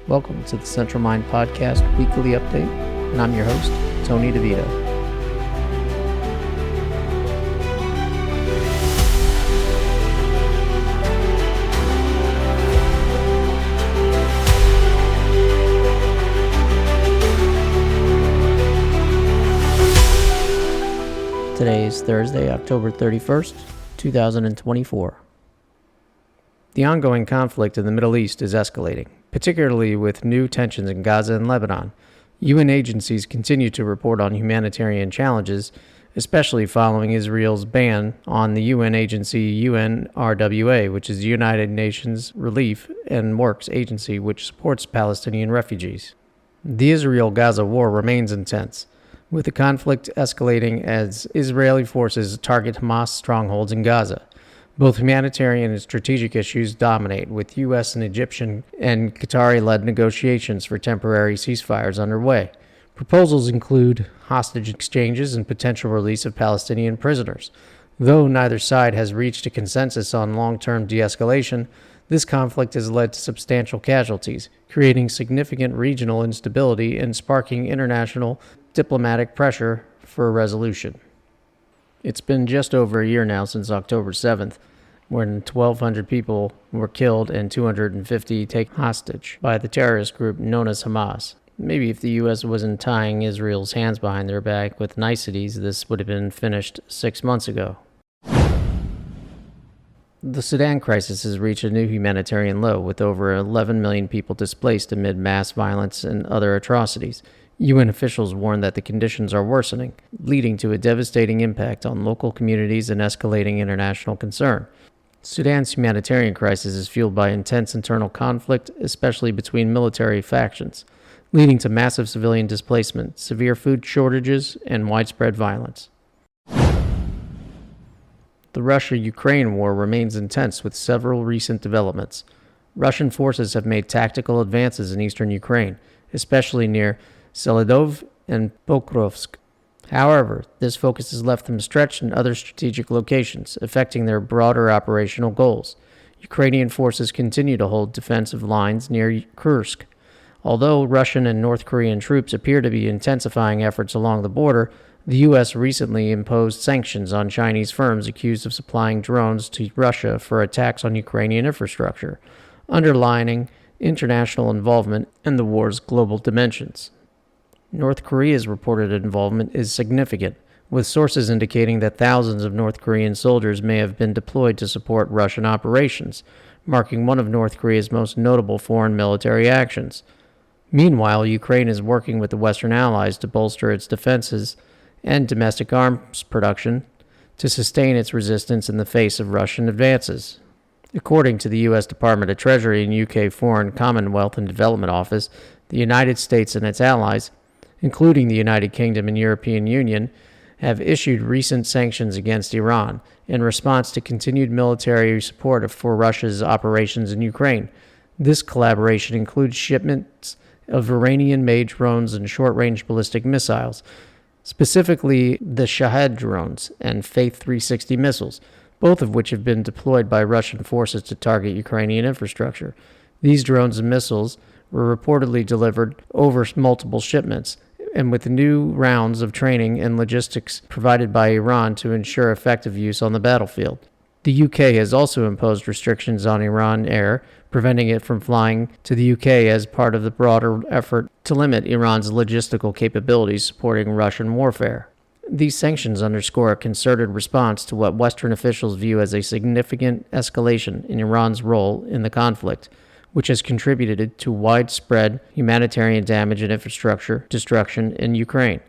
Welcome to the Central Mind Podcast Weekly Update, and I'm your host, Tony DeVito. Today is Thursday, October 31st, 2024. The ongoing conflict in the Middle East is escalating, particularly with new tensions in Gaza and Lebanon. UN agencies continue to report on humanitarian challenges, especially following Israel's ban on the UN agency UNRWA, which is the United Nations Relief and Works Agency, which supports Palestinian refugees. The Israel-Gaza war remains intense, with the conflict escalating as Israeli forces target Hamas strongholds in Gaza. Both humanitarian and strategic issues dominate, with U.S. and Egyptian and Qatari-led negotiations for temporary ceasefires underway. Proposals include hostage exchanges and potential release of Palestinian prisoners. Though neither side has reached a consensus on long-term de-escalation, this conflict has led to substantial casualties, creating significant regional instability and sparking international diplomatic pressure for a resolution. It's been just over a year now since October 7th, when 1,200 people were killed and 250 taken hostage by the terrorist group known as Hamas. Maybe if the U.S. wasn't tying Israel's hands behind their back with niceties, this would have been finished 6 months ago. The Sudan crisis has reached a new humanitarian low, with over 11 million people displaced amid mass violence and other atrocities. UN officials warn that the conditions are worsening, leading to a devastating impact on local communities and escalating international concern. Sudan's humanitarian crisis is fueled by intense internal conflict, especially between military factions, leading to massive civilian displacement, severe food shortages, and widespread violence. The Russia-Ukraine war remains intense, with several recent developments. Russian forces have made tactical advances in eastern Ukraine, especially near Selidov and Pokrovsk. However, this focus has left them stretched in other strategic locations, affecting their broader operational goals. Ukrainian forces continue to hold defensive lines near Kursk. Although Russian and North Korean troops appear to be intensifying efforts along the border, the U.S. recently imposed sanctions on Chinese firms accused of supplying drones to Russia for attacks on Ukrainian infrastructure, underlining international involvement and the war's global dimensions. North Korea's reported involvement is significant, with sources indicating that thousands of North Korean soldiers may have been deployed to support Russian operations, marking one of North Korea's most notable foreign military actions. Meanwhile, Ukraine is working with the Western allies to bolster its defenses and domestic arms production to sustain its resistance in the face of Russian advances. According to the U.S. Department of Treasury and UK Foreign, Commonwealth and Development Office, the United States and its allies, including the United Kingdom and European Union, have issued recent sanctions against Iran in response to continued military support for Russia's operations in Ukraine. This collaboration includes shipments of Iranian-made drones and short-range ballistic missiles, specifically the Shahed drones and Faith 360 missiles, both of which have been deployed by Russian forces to target Ukrainian infrastructure. These drones and missiles were reportedly delivered over multiple shipments, and with new rounds of training and logistics provided by Iran to ensure effective use on the battlefield. The UK has also imposed restrictions on Iran Air, preventing it from flying to the UK as part of the broader effort to limit Iran's logistical capabilities supporting Russian warfare. These sanctions underscore a concerted response to what Western officials view as a significant escalation in Iran's role in the conflict, which has contributed to widespread humanitarian damage and infrastructure destruction in Ukraine.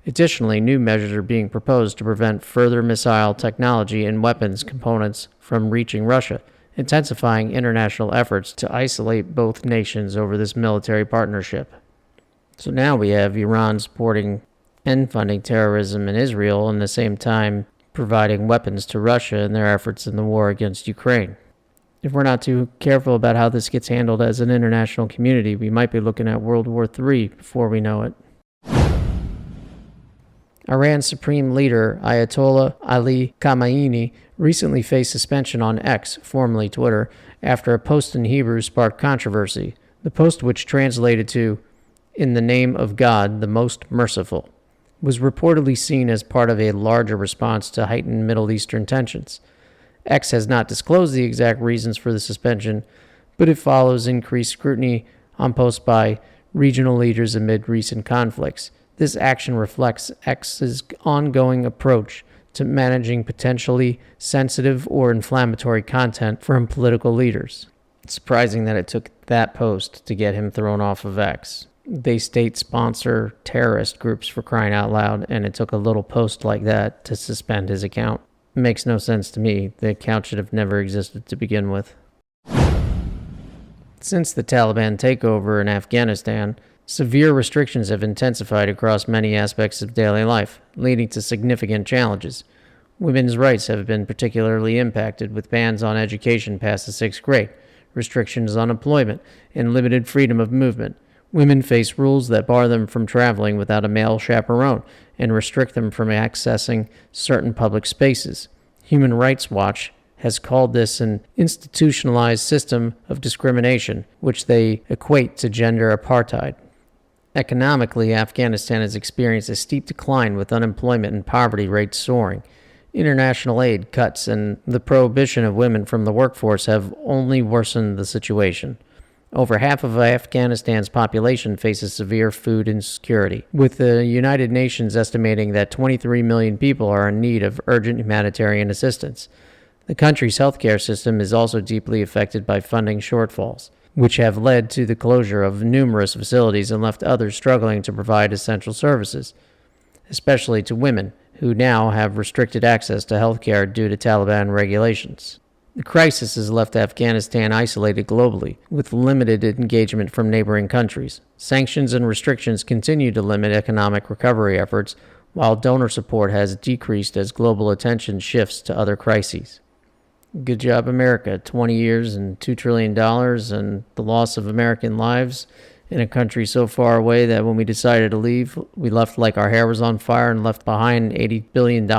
Additionally, new measures are being proposed to prevent further missile technology and weapons components from reaching Russia, intensifying international efforts to isolate both nations over this military partnership. So now we have Iran supporting and funding terrorism in Israel, and at the same time providing weapons to Russia in their efforts in the war against Ukraine. If we're not too careful about how this gets handled as an international community, we might be looking at World War III before we know it. Iran's supreme leader, Ayatollah Ali Khamenei, recently faced suspension on X, formerly Twitter, after a post in Hebrew sparked controversy. The post, which translated to "In the name of God, the most merciful," was reportedly seen as part of a larger response to heightened Middle Eastern tensions. X has not disclosed the exact reasons for the suspension, but it follows increased scrutiny on posts by regional leaders amid recent conflicts. This action reflects X's ongoing approach to managing potentially sensitive or inflammatory content from political leaders. It's surprising that it took that post to get him thrown off of X. They state sponsor terrorist groups, for crying out loud, and it took a little post like that to suspend his account. It makes no sense to me. The account should have never existed to begin with. Since the Taliban takeover in Afghanistan, severe restrictions have intensified across many aspects of daily life, leading to significant challenges. Women's rights have been particularly impacted, with bans on education past the 6th grade, restrictions on employment, and limited freedom of movement. Women face rules that bar them from traveling without a male chaperone and restrict them from accessing certain public spaces. Human Rights Watch has called this an institutionalized system of discrimination, which they equate to gender apartheid. Economically, Afghanistan has experienced a steep decline, with unemployment and poverty rates soaring. International aid cuts and the prohibition of women from the workforce have only worsened the situation. Over half of Afghanistan's population faces severe food insecurity, with the United Nations estimating that 23 million people are in need of urgent humanitarian assistance. The country's healthcare system is also deeply affected by funding shortfalls, which have led to the closure of numerous facilities and left others struggling to provide essential services, especially to women, who now have restricted access to healthcare due to Taliban regulations. The crisis has left Afghanistan isolated globally, with limited engagement from neighboring countries. Sanctions and restrictions continue to limit economic recovery efforts, while donor support has decreased as global attention shifts to other crises. Good job, America. 20 years and $2 trillion and the loss of American lives in a country so far away that when we decided to leave, we left like our hair was on fire and left behind $80 billion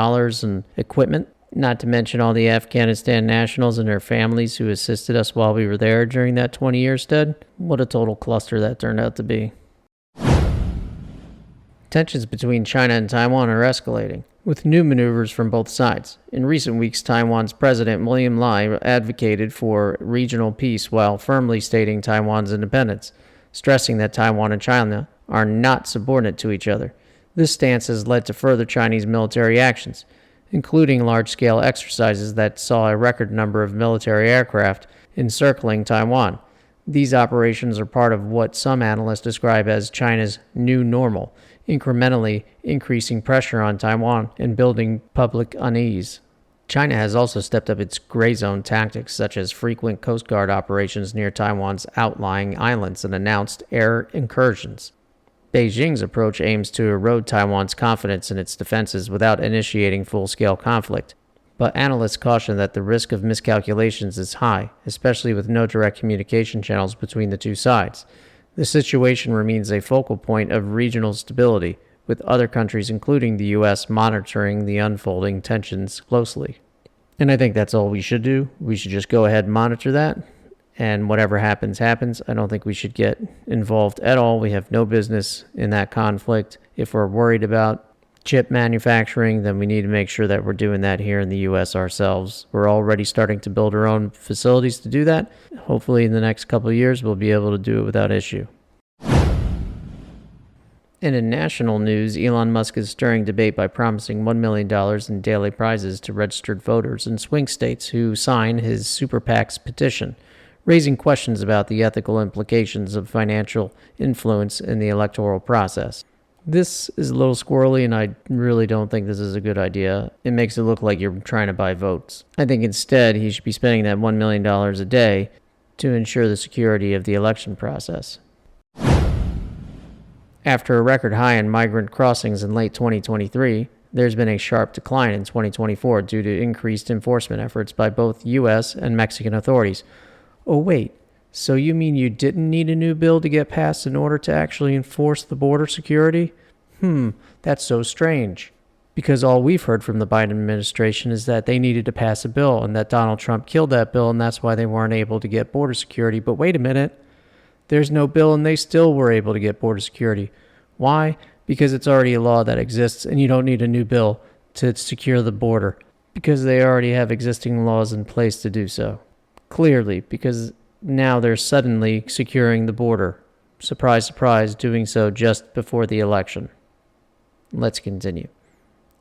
in equipment. Not to mention all the Afghanistan nationals and their families who assisted us while we were there during that 20 years, Ted. What a total cluster that turned out to be. Tensions between China and Taiwan are escalating, with new maneuvers from both sides. In recent weeks, Taiwan's President William Lai advocated for regional peace while firmly stating Taiwan's independence, stressing that Taiwan and China are not subordinate to each other. This stance has led to further Chinese military actions, including large-scale exercises that saw a record number of military aircraft encircling Taiwan. These operations are part of what some analysts describe as China's new normal, incrementally increasing pressure on Taiwan and building public unease. China has also stepped up its gray zone tactics, such as frequent Coast Guard operations near Taiwan's outlying islands and announced air incursions. Beijing's approach aims to erode Taiwan's confidence in its defenses without initiating full-scale conflict, but analysts caution that the risk of miscalculations is high, especially with no direct communication channels between the two sides. The situation remains a focal point of regional stability, with other countries, including the U.S., monitoring the unfolding tensions closely. And I think that's all we should do. We should just go ahead and monitor that. And whatever happens, happens. I don't think we should get involved at all. We have no business in that conflict. If we're worried about chip manufacturing, then we need to make sure that we're doing that here in the U.S. ourselves. We're already starting to build our own facilities to do that. Hopefully in the next couple of years, we'll be able to do it without issue. And in national news, Elon Musk is stirring debate by promising $1 million in daily prizes to registered voters in swing states who sign his Super PAC's petition, raising questions about the ethical implications of financial influence in the electoral process. This is a little squirrely, and I really don't think this is a good idea. It makes it look like you're trying to buy votes. I think instead he should be spending that $1 million a day to ensure the security of the election process. After a record high in migrant crossings in late 2023, there's been a sharp decline in 2024 due to increased enforcement efforts by both U.S. and Mexican authorities. Oh wait, so you mean you didn't need a new bill to get passed in order to actually enforce the border security? That's so strange. Because all we've heard from the Biden administration is that they needed to pass a bill and that Donald Trump killed that bill and that's why they weren't able to get border security. But wait a minute, There's no bill, and they still were able to get border security. Why? Because it's already a law that exists, and you don't need a new bill to secure the border, because they already have existing laws in place to do so. Clearly, because now they're suddenly securing the border. Surprise, surprise, doing so just before the election. Let's continue.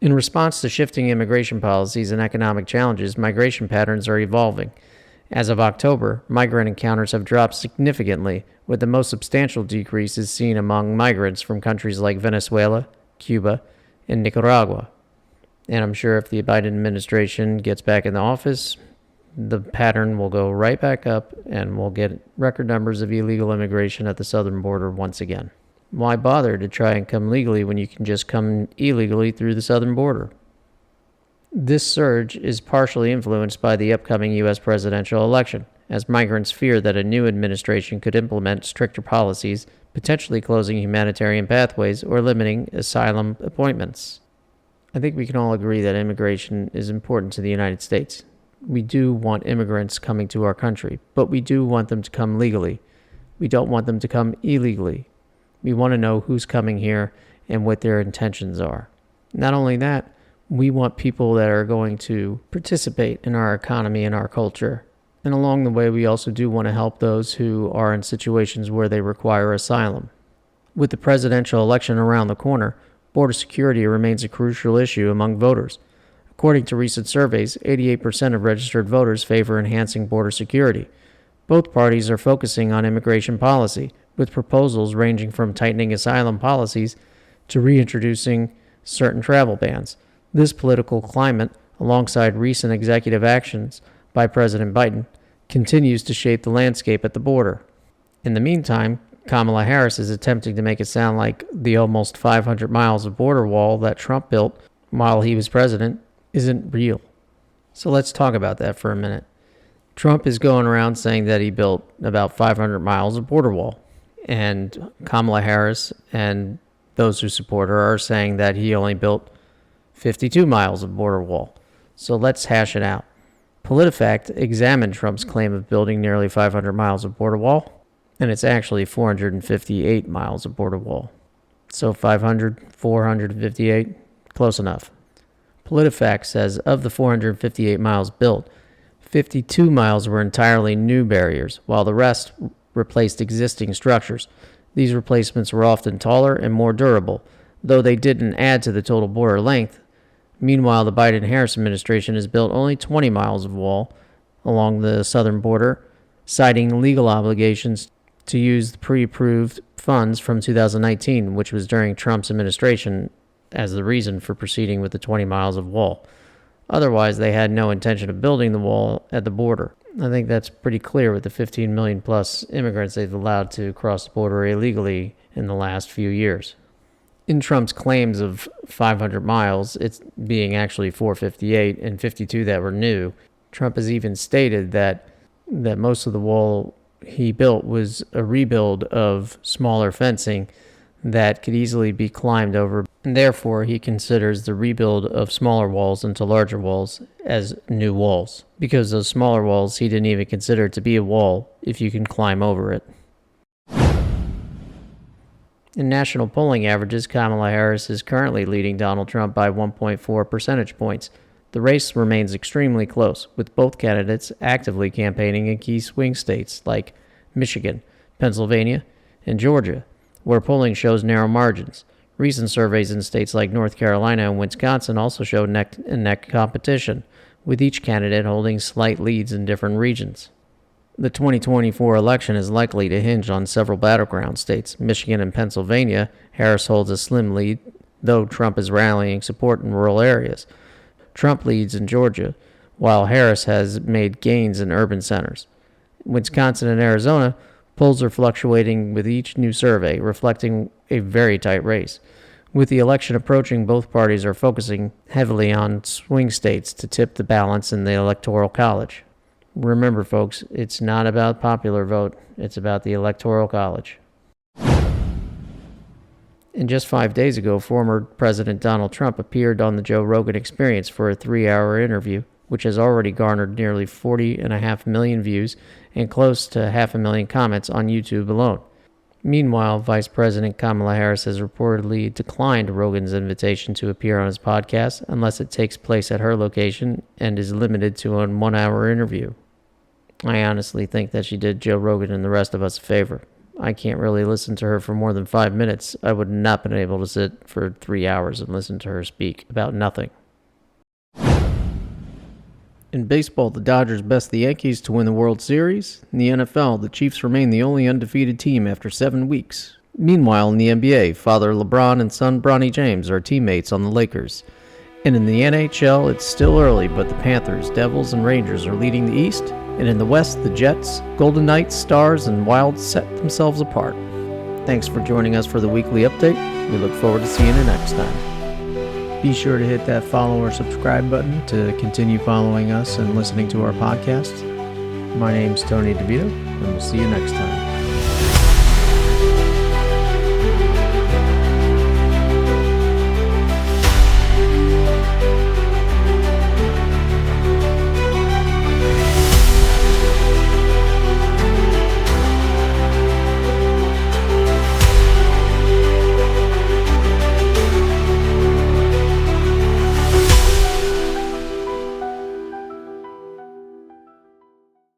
In response to shifting immigration policies and economic challenges, migration patterns are evolving. As of October, migrant encounters have dropped significantly, with the most substantial decreases seen among migrants from countries like Venezuela, Cuba, and Nicaragua. And I'm sure if the Biden administration gets back in the office, the pattern will go right back up and we'll get record numbers of illegal immigration at the southern border once again. Why bother to try and come legally when you can just come illegally through the southern border? This surge is partially influenced by the upcoming U.S. presidential election, as migrants fear that a new administration could implement stricter policies, potentially closing humanitarian pathways or limiting asylum appointments. I think we can all agree that immigration is important to the United States. We do want immigrants coming to our country, but we do want them to come legally. We don't want them to come illegally. We want to know who's coming here and what their intentions are. Not only that, we want people that are going to participate in our economy and our culture. And along the way, we also do want to help those who are in situations where they require asylum. With the presidential election around the corner, border security remains a crucial issue among voters. According to recent surveys, 88% of registered voters favor enhancing border security. Both parties are focusing on immigration policy, with proposals ranging from tightening asylum policies to reintroducing certain travel bans. This political climate, alongside recent executive actions by President Biden, continues to shape the landscape at the border. In the meantime, Kamala Harris is attempting to make it sound like the almost 500 miles of border wall that Trump built while he was president isn't real. So let's talk about that for a minute. Trump is going around saying that he built about 500 miles of border wall, and Kamala Harris and those who support her are saying that he only built 52 miles of border wall. So let's hash it out. PolitiFact examined Trump's claim of building nearly 500 miles of border wall, and it's actually 458 miles of border wall. So 500, 458, close enough. PolitiFact says of the 458 miles built, 52 miles were entirely new barriers, while the rest replaced existing structures. These replacements were often taller and more durable, though they didn't add to the total border length. Meanwhile, the Biden-Harris administration has built only 20 miles of wall along the southern border, citing legal obligations to use the pre-approved funds from 2019, which was during Trump's administration, as the reason for proceeding with the 20 miles of wall. Otherwise, they had no intention of building the wall at the border. I think that's pretty clear with the 15 million plus immigrants they've allowed to cross the border illegally in the last few years. In Trump's claims of 500 miles, it's being actually 458 and 52 that were new. Trump has even stated that most of the wall he built was a rebuild of smaller fencing that could easily be climbed over, and therefore he considers the rebuild of smaller walls into larger walls as new walls, because those smaller walls he didn't even consider to be a wall if you can climb over it. In national polling averages, Kamala Harris is currently leading Donald Trump by 1.4 percentage points. The race remains extremely close, with both candidates actively campaigning in key swing states like Michigan, Pennsylvania, and Georgia, where polling shows narrow margins. Recent surveys in states like North Carolina and Wisconsin also show neck-and-neck competition, with each candidate holding slight leads in different regions. The 2024 election is likely to hinge on several battleground states. Michigan and Pennsylvania, Harris holds a slim lead, though Trump is rallying support in rural areas. Trump leads in Georgia, while Harris has made gains in urban centers. Wisconsin and Arizona, polls are fluctuating with each new survey, reflecting a very tight race. With the election approaching, both parties are focusing heavily on swing states to tip the balance in the Electoral College. Remember, folks, it's not about popular vote, it's about the Electoral College. And just 5 days ago, former President Donald Trump appeared on the Joe Rogan Experience for a 3-hour interview. which has already garnered nearly 40.5 million views and close to 500,000 comments on YouTube alone. Meanwhile, Vice President Kamala Harris has reportedly declined Rogan's invitation to appear on his podcast unless it takes place at her location and is limited to a 1-hour interview. I honestly think that she did Joe Rogan and the rest of us a favor. I can't really listen to her for more than 5 minutes. I would not have been able to sit for 3 hours and listen to her speak about nothing. In baseball, the Dodgers best the Yankees to win the World Series. In the NFL, the Chiefs remain the only undefeated team after 7 weeks. Meanwhile, in the NBA, father LeBron and son Bronny James are teammates on the Lakers. And in the NHL, it's still early, but the Panthers, Devils, and Rangers are leading the East. And in the West, the Jets, Golden Knights, Stars, and Wild set themselves apart. Thanks for joining us for the weekly update. We look forward to seeing you next time. Be sure to hit that follow or subscribe button to continue following us and listening to our podcasts. My name's Tony DeVito, and we'll see you next time.